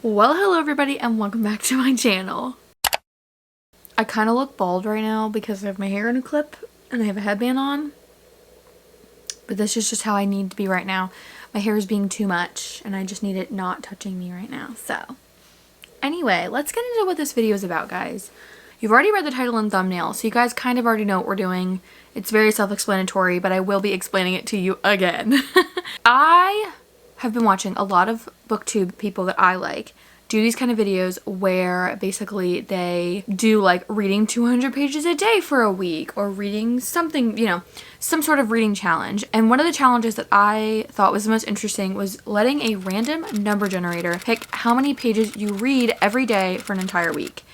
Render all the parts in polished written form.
Well, hello everybody and welcome back to my channel. I kind of look bald right now because I have my hair in a clip and I have a headband on. But this is just how I need to be right now. My hair is being too much and I just need it not touching me right now. So, anyway, let's get into what this video is about, guys. You've already read the title and thumbnail, so you guys kind of already know what we're doing. It's very self-explanatory, but I will be explaining it to you again. I have been watching a lot of booktube people that I like do these kind of videos where basically they do like reading 200 pages a day for a week or reading something, you know, some sort of reading challenge. And one of the challenges that I thought was the most interesting was letting a random number generator pick how many pages you read every day for an entire week.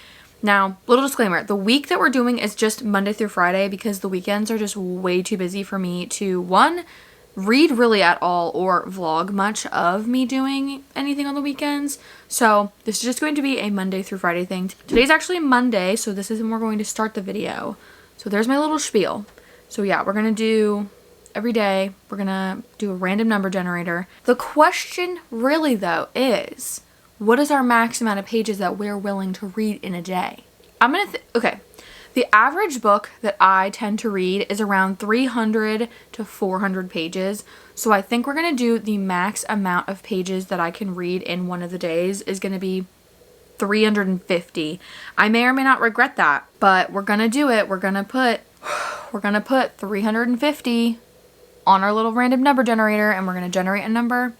Now, little disclaimer, the week that we're doing is just Monday through Friday because the weekends are just way too busy for me to, one, read really at all or vlog much of me doing anything on the weekends. So this is just going to be a Monday through Friday thing. Today's actually Monday, so this is when we're going to start the video. So there's my little spiel. So yeah, we're gonna do every day, we're gonna do a random number generator. The question really though is, what is our max amount of pages that we're willing to read in a day? Okay. The average book that I tend to read is around 300 to 400 pages. So I think we're going to do the max amount of pages that I can read in one of the days is going to be 350. I may or may not regret that, but we're going to do it. We're going to put 350 on our little random number generator and we're going to generate a number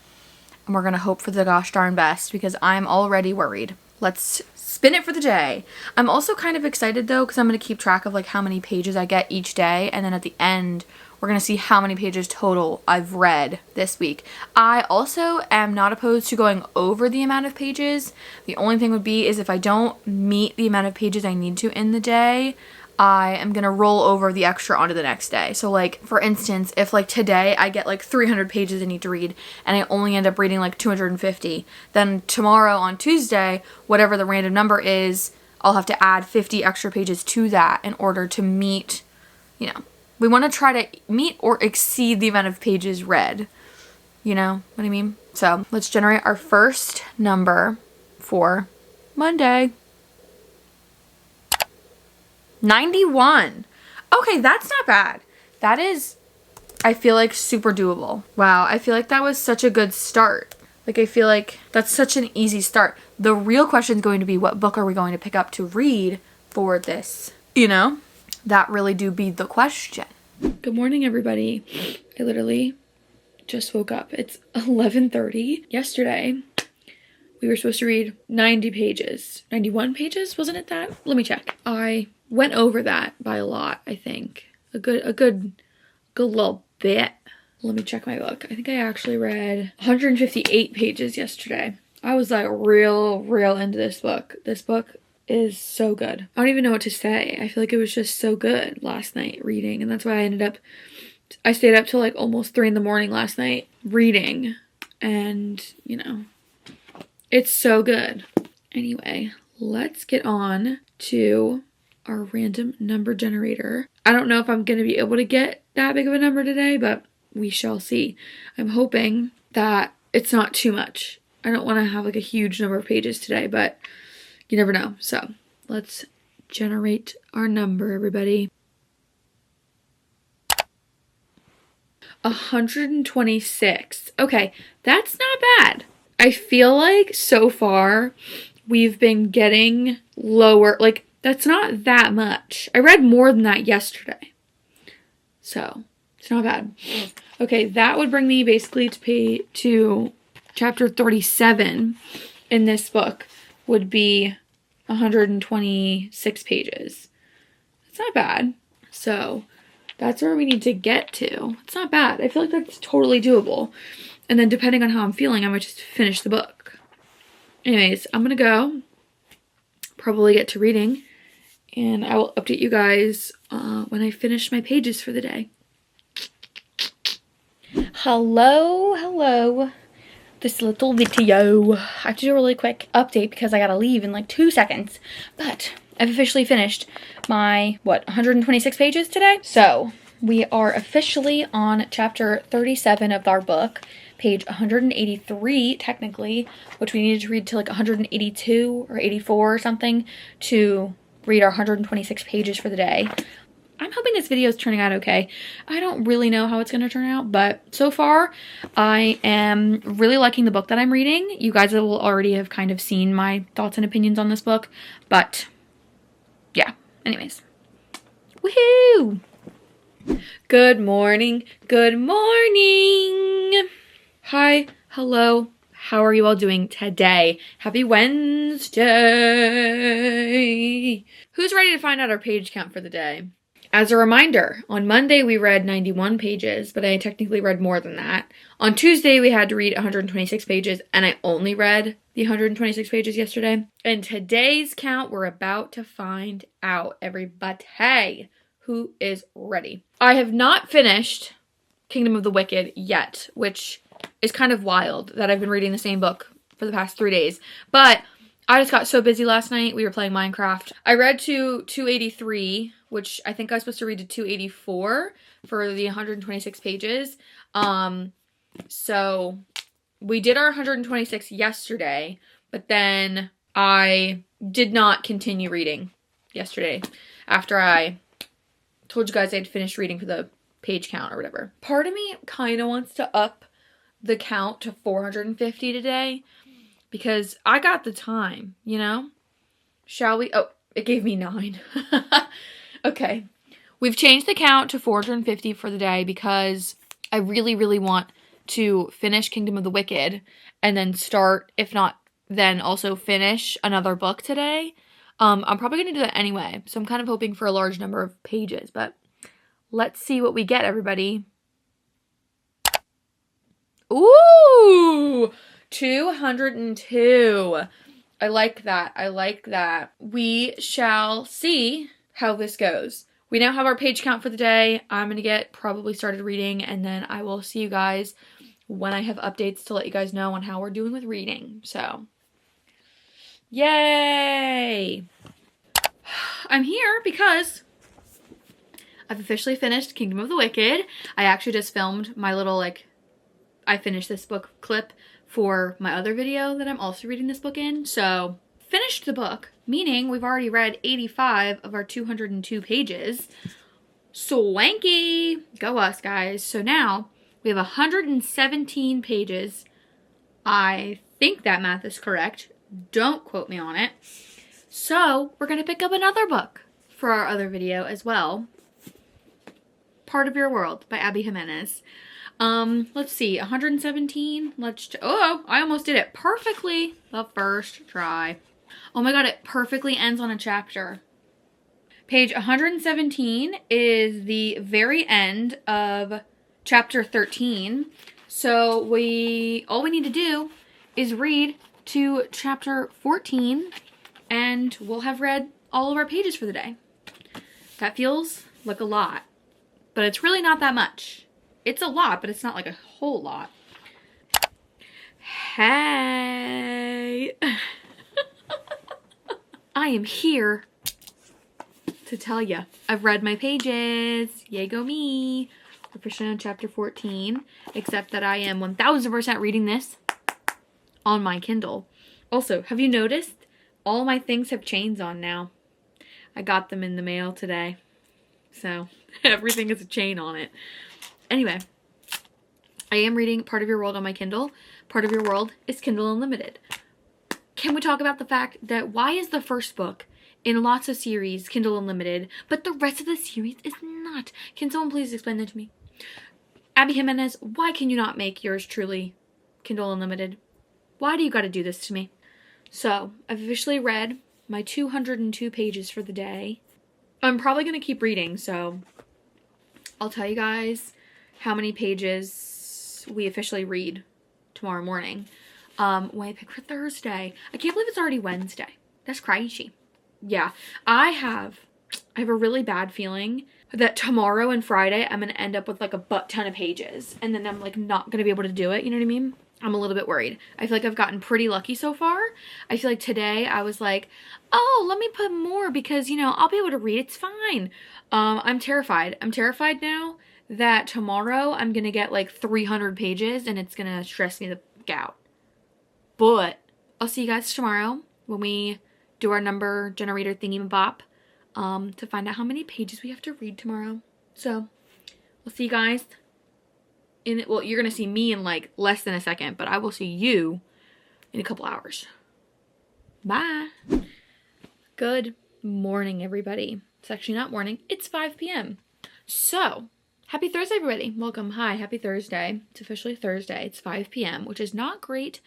and we're going to hope for the gosh darn best because I'm already worried. Let's spin it for the day. I'm also kind of excited though because I'm going to keep track of like how many pages I get each day, and then at the end we're going to see how many pages total I've read this week. I also am not opposed to going over the amount of pages. The only thing would be is if I don't meet the amount of pages I need to in the day, I am going to roll over the extra onto the next day. So like, for instance, if like today I get like 300 pages I need to read and I only end up reading like 250, then tomorrow on Tuesday, whatever the random number is, I'll have to add 50 extra pages to that in order to meet, you know, we want to try to meet or exceed the amount of pages read. You know what I mean? So let's generate our first number for Monday. 91. Okay, that's not bad. That is, I feel like, super doable. Wow, I feel like that was such a good start. Like, I feel like that's such an easy start. The real question is going to be, what book are we going to pick up to read for this? You know, that really do be the question. Good morning, everybody. I literally just woke up. It's 11:30. Yesterday, we were supposed to read 90 pages. 91 pages? Wasn't it that? Let me check. I went over that by a lot, I think. A good little bit. Let me check my book. I think I actually read 158 pages yesterday. I was like real into this book. This book is so good. I don't even know what to say. I feel like it was just so good last night reading, and that's why I stayed up till like almost 3 in the morning last night reading, and you know, it's so good. Anyway, let's get on to our random number generator. I don't know if I'm going to be able to get that big of a number today, but we shall see. I'm hoping that it's not too much. I don't want to have like a huge number of pages today, but you never know. So let's generate our number, everybody. 126. Okay, that's not bad. I feel like so far we've been getting lower, like that's not that much. I read more than that yesterday. So, it's not bad. Okay, that would bring me basically to chapter 37 in this book would be 126 pages. That's not bad. So, that's where we need to get to. It's not bad. I feel like that's totally doable. And then depending on how I'm feeling, I might just finish the book. Anyways, I'm gonna go. Probably get to reading. And I will update you guys when I finish my pages for the day. Hello. This little video. I have to do a really quick update because I gotta leave in like 2 seconds. But I've officially finished my, 126 pages today? So we are officially on chapter 37 of our book. page 183 technically, which we needed to read to like 182 or 84 or something to read our 126 pages for the day. I'm hoping this video is turning out okay. I don't really know how it's going to turn out, but so far I am really liking the book that I'm reading. You guys will already have kind of seen my thoughts and opinions on this book, but yeah, anyways. Woohoo! Good morning. Good morning. Hi. Hello. How are you all doing today? Happy Wednesday. Who's ready to find out our page count for the day? As a reminder, on Monday we read 91 pages, but I technically read more than that. On Tuesday we had to read 126 pages, and I only read the 126 pages yesterday. And today's count we're about to find out, everybody. Who is ready? I have not finished Kingdom of the Wicked yet, which is kind of wild that I've been reading the same book for the past 3 days. But I just got so busy last night. We were playing Minecraft. I read to 283, which I think I was supposed to read to 284 for the 126 pages. So we did our 126 yesterday, but then I did not continue reading yesterday after I told you guys I'd finished reading for the page count or whatever. Part of me kind of wants to up the count to 450 today because I got the time, you know? Shall we? Oh, it gave me 9. Okay. We've changed the count to 450 for the day because I really, really want to finish Kingdom of the Wicked and then start, if not, then also finish another book today. I'm probably going to do that anyway, so I'm kind of hoping for a large number of pages, but let's see what we get, everybody. Ooh! 202. I like that. I like that. We shall see how this goes. We now have our page count for the day. I'm going to get probably started reading, and then I will see you guys when I have updates to let you guys know on how we're doing with reading. So, yay! I'm here because I've officially finished Kingdom of the Wicked. I actually just filmed my little, I finished this book clip for my other video that I'm also reading this book in. So, finished the book, meaning we've already read 85 of our 202 pages. Swanky! Go us, guys. So now, we have 117 pages. I think that math is correct. Don't quote me on it. So, we're going to pick up another book for our other video as well. Part of Your World by Abby Jimenez. Let's see, 117. Oh, I almost did it perfectly the first try. Oh my god, it perfectly ends on a chapter. Page 117 is the very end of chapter 13. So all we need to do is read to chapter 14 and we'll have read all of our pages for the day. That feels like a lot, but it's really not that much. It's a lot, but it's not like a whole lot. Hey! I am here to tell you I've read my pages. Yay go me. We're officially on chapter 14, except that I am 1000% reading this on my Kindle. Also, have you noticed all my things have chains on now? I got them in the mail today, so everything has a chain on it. Anyway, I am reading Part of Your World on my Kindle. Part of Your World is Kindle Unlimited. Can we talk about the fact that why is the first book in lots of series Kindle Unlimited, but the rest of the series is not? Can someone please explain that to me? Abby Jimenez, why can you not make yours truly Kindle Unlimited? Why do you gotta do this to me? So, I've officially read my 202 pages for the day. I'm probably gonna keep reading, so I'll tell you guys how many pages we officially read tomorrow morning when I pick for Thursday. I can't believe it's already Wednesday. That's crazy. Yeah, I have a really bad feeling that tomorrow and Friday I'm going to end up with like a butt ton of pages and then I'm like not going to be able to do it. You know what I mean? I'm a little bit worried. I feel like I've gotten pretty lucky so far. I feel like today I was like, oh, let me put more because, you know, I'll be able to read. It's fine. I'm terrified. I'm terrified now that tomorrow I'm gonna get like 300 pages and it's gonna stress me the f out. But I'll see you guys tomorrow when we do our number generator thingy-mabop to find out how many pages we have to read tomorrow. So we'll see you guys in it. Well, you're gonna see me in like less than a second, but I will see you in a couple hours. Bye. Good morning, everybody. It's actually not morning. It's 5 p.m. So, happy Thursday, everybody. Welcome. Hi, happy Thursday. It's officially Thursday. It's 5 p.m., which is not great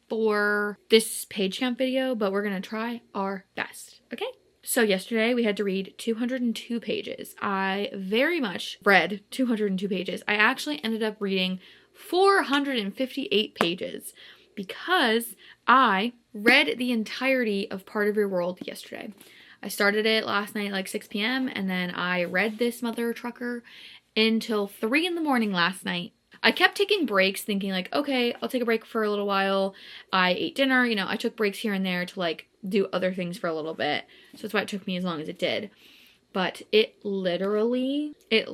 for this page count video, but we're going to try our best. Okay? So yesterday we had to read 202 pages. I very much read 202 pages. I actually ended up reading 458 pages because I read the entirety of Part of Your World yesterday. I started it last night at like 6 p.m. and then I read this mother trucker until 3 in the morning last night. I kept taking breaks thinking like, okay, I'll take a break for a little while. I ate dinner, you know, I took breaks here and there to like do other things for a little bit. So that's why it took me as long as it did. But it literally, I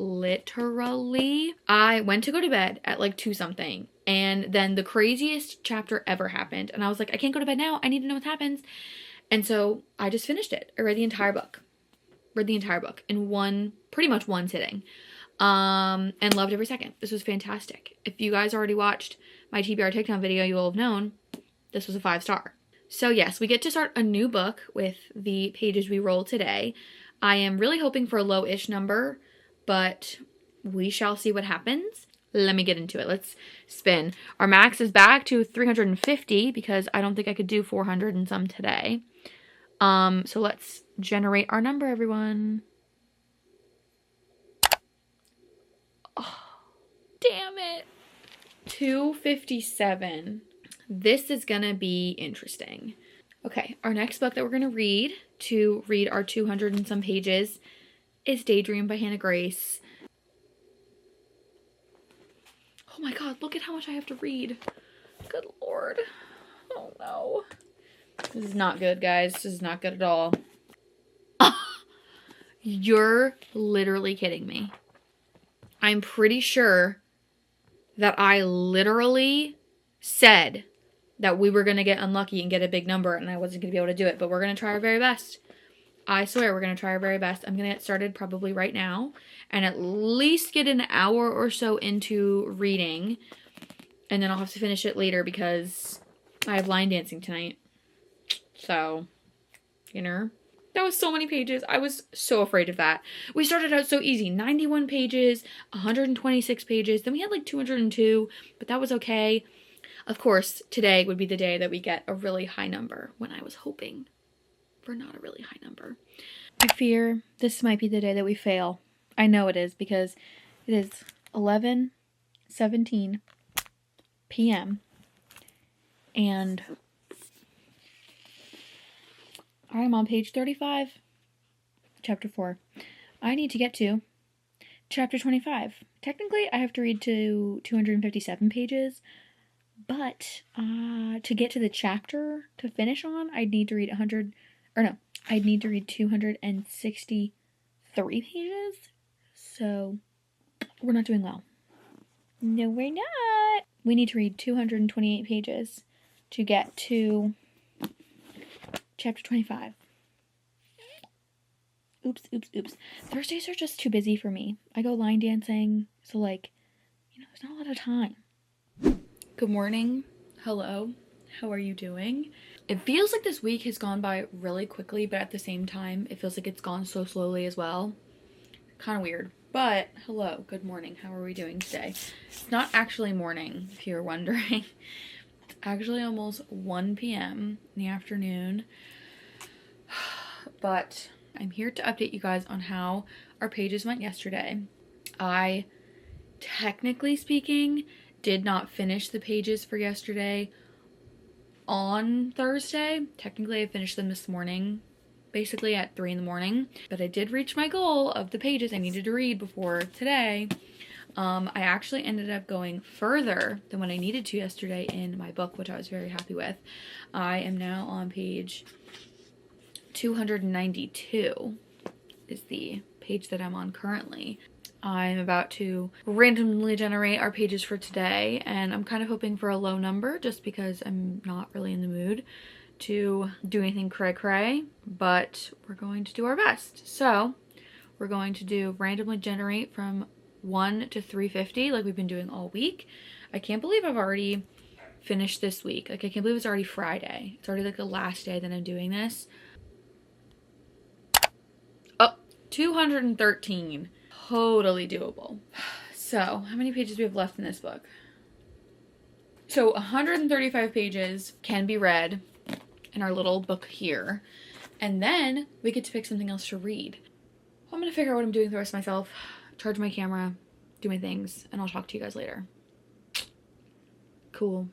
went to go to bed at like 2 something. And then the craziest chapter ever happened. And I was like, I can't go to bed now. I need to know what happens. And so I just finished it. I read the entire book. In pretty much one sitting. And loved every second. This was fantastic. If you guys already watched my TBR takedown video, you will have known this was a 5-star. So yes, we get to start a new book with the pages we roll today. I am really hoping for a low-ish number, but we shall see what happens. Let me get into it. Let's spin. Our max is back to 350 because I don't think I could do 400 and some today. So let's generate our number, everyone. Oh, damn it. 257. This is gonna be interesting. Okay, our next book that we're gonna read to read our 200 and some pages is Daydream by Hannah Grace. Oh my god, look at how much I have to read. Good lord. Oh no. This is not good, guys. This is not good at all. You're literally kidding me. I'm pretty sure that I literally said that we were going to get unlucky and get a big number and I wasn't going to be able to do it, but we're going to try our very best. I swear we're going to try our very best. I'm going to get started probably right now and at least get an hour or so into reading, and then I'll have to finish it later because I have line dancing tonight. So, you know, that was so many pages. I was so afraid of that. We started out so easy. 91 pages, 126 pages. Then we had like 202, but that was okay. Of course, today would be the day that we get a really high number when I was hoping for not a really high number. I fear this might be the day that we fail. I know it is because it is 11:17 p.m. and I'm on page 35, chapter 4. I need to get to chapter 25. Technically, I have to read to 257 pages, but to get to the chapter to finish on, I'd need to read I'd need to read 263 pages. So, we're not doing well. No, we're not. We need to read 228 pages to get to chapter 25. Oops. Thursdays are just too busy for me. I go line dancing, so like, you know, there's not a lot of time. Good morning. Hello. How are you doing? It feels like this week has gone by really quickly, but at the same time, it feels like it's gone so slowly as well. Kind of weird. But, hello. Good morning. How are we doing today? It's not actually morning, if you're wondering. It's actually almost 1 p.m. in the afternoon. But I'm here to update you guys on how our pages went yesterday. I, technically speaking, did not finish the pages for yesterday on Thursday. Technically, I finished them this morning, basically at 3 in the morning. But I did reach my goal of the pages I needed to read before today. I actually ended up going further than what I needed to yesterday in my book, which I was very happy with. I am now on page 292 is the page that I'm on currently. I'm about to randomly generate our pages for today, and I'm kind of hoping for a low number just because I'm not really in the mood to do anything cray-cray, but we're going to do our best. So we're going to do randomly generate from 1 to 350 like we've been doing all week. I can't believe I've already finished this week. Like, I can't believe it's already Friday. It's already like the last day that I'm doing this. Oh, 213. Totally doable. So, how many pages do we have left in this book? So, 135 pages can be read in our little book here. And then we get to pick something else to read. I'm gonna figure out what I'm doing for the rest of myself, charge my camera, do my things, and I'll talk to you guys later. Cool.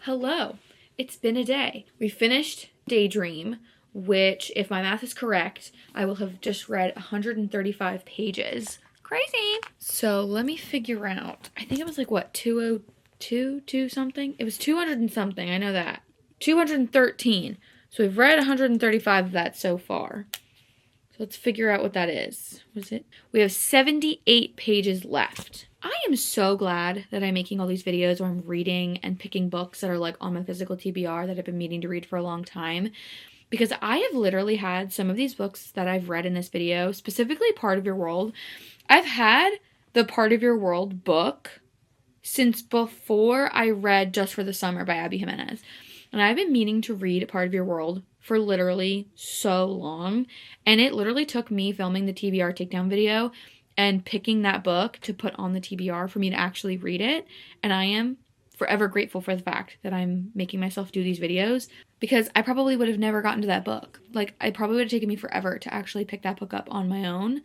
Hello, it's been a day. We finished Daydream, which, if my math is correct, I will have just read 135 pages. Crazy. So let me figure out. I think it was like, what, 202 something? It was 200 and something, I know that. 213. So we've read 135 of that so far. So let's figure out what that is. Was it? We have 78 pages left. I am so glad that I'm making all these videos where I'm reading and picking books that are like on my physical TBR that I've been meaning to read for a long time. Because I have literally had some of these books that I've read in this video, specifically Part of Your World. I've had the Part of Your World book since before I read Just for the Summer by Abby Jimenez. And I've been meaning to read Part of Your World for literally so long. And it literally took me filming the TBR takedown video and picking that book to put on the TBR for me to actually read it. And I am forever grateful for the fact that I'm making myself do these videos, because I probably would have never gotten to that book. Like, it probably would have taken me forever to actually pick that book up on my own.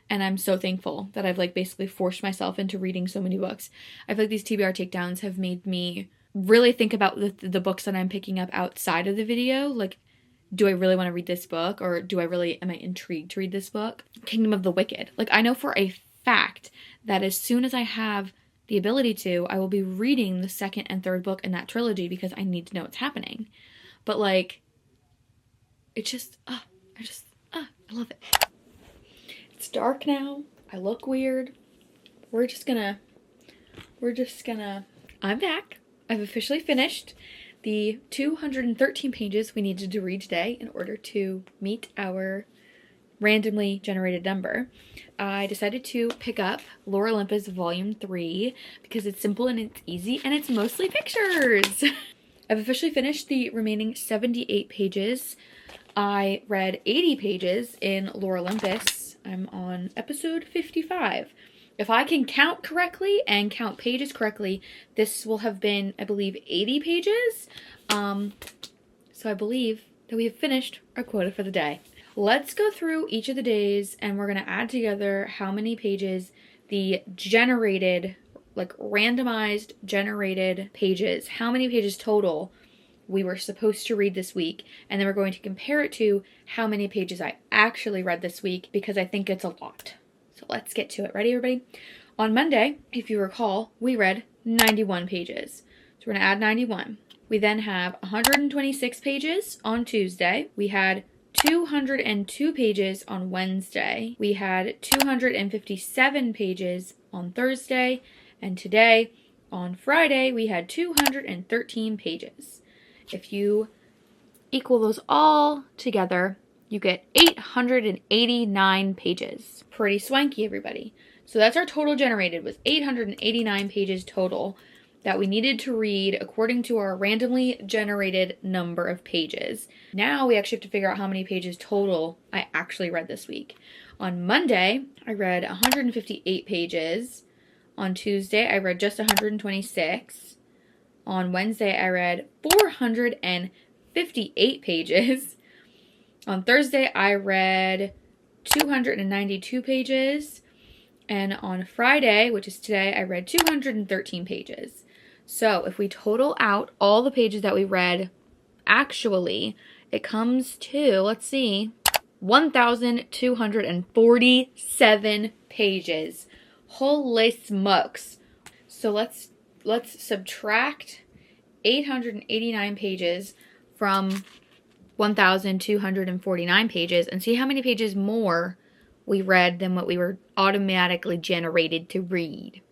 And I'm so thankful that I've like basically forced myself into reading so many books. I feel like these TBR takedowns have made me really think about the books that I'm picking up outside of the video. Like, do I really want to read this book, or am I intrigued to read this book? Kingdom of the Wicked. Like, I know for a fact that as soon as I have the ability to, I will be reading the second and third book in that trilogy because I need to know what's happening. But like, it's just, I love it. It's dark now. I look weird. I'm back. I've officially finished the 213 pages we needed to read today in order to meet our randomly generated number. I decided to pick up Lore Olympus Volume 3 because it's simple and it's easy and it's mostly pictures. I've officially finished the remaining 78 pages. I read 80 pages in Lore Olympus. I'm on episode 55. If I can count correctly and count pages correctly, this will have been, I believe, 80 pages. So I believe that we have finished our quota for the day. Let's go through each of the days and we're going to add together how many pages the generated, like randomized generated pages, how many pages total we were supposed to read this week. And then we're going to compare it to how many pages I actually read this week, because I think it's a lot. So let's get to it. Ready, everybody? On Monday, if you recall, we read 91 pages. So we're going to add 91. We then have 126 pages on Tuesday. We had 202 pages on Wednesday. We had 257 pages on Thursday. And today, on Friday, we had 213 pages. If you equal those all together, you get 889 pages. Pretty swanky, everybody. So that's our total generated, was 889 pages total that we needed to read according to our randomly generated number of pages. Now we actually have to figure out how many pages total I actually read this week. On Monday, I read 158 pages. On Tuesday, I read just 126. On Wednesday, I read 458 pages. On Thursday, I read 292 pages. And on Friday, which is today, I read 213 pages. So if we total out all the pages that we read, actually, it comes to, let's see, 1,247 pages. Holy smokes. So let's subtract 889 pages from 1,249 pages and see how many pages more we read than what we were automatically generated to read.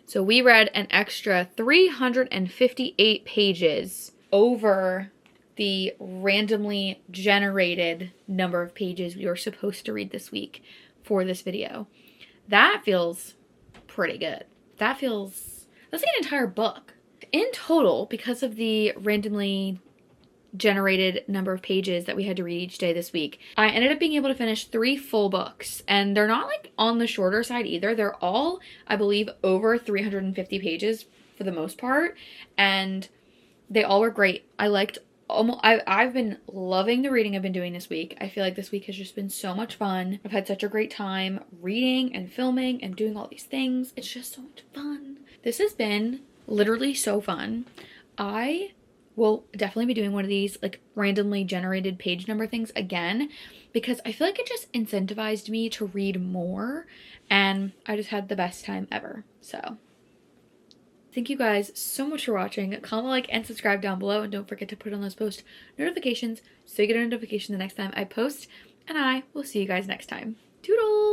So we read an extra 358 pages over the randomly generated number of pages we were supposed to read this week for this video. That feels pretty good. That's like an entire book. In total, because of the randomly generated number of pages that we had to read each day this week, I ended up being able to finish 3 full books, and they're not like on the shorter side either. They're all, I believe, over 350 pages for the most part, and they all were great. I've been loving the reading I've been doing this week. I feel like this week has just been so much fun. I've had such a great time reading and filming and doing all these things. It's just so much fun. This has been literally so fun. I will definitely be doing one of these like randomly generated page number things again, because I feel like it just incentivized me to read more, and I just had the best time ever. So thank you guys so much for watching. Comment, like, and subscribe down below, and don't forget to put on those post notifications so you get a notification the next time I post, and I will see you guys next time. Toodles!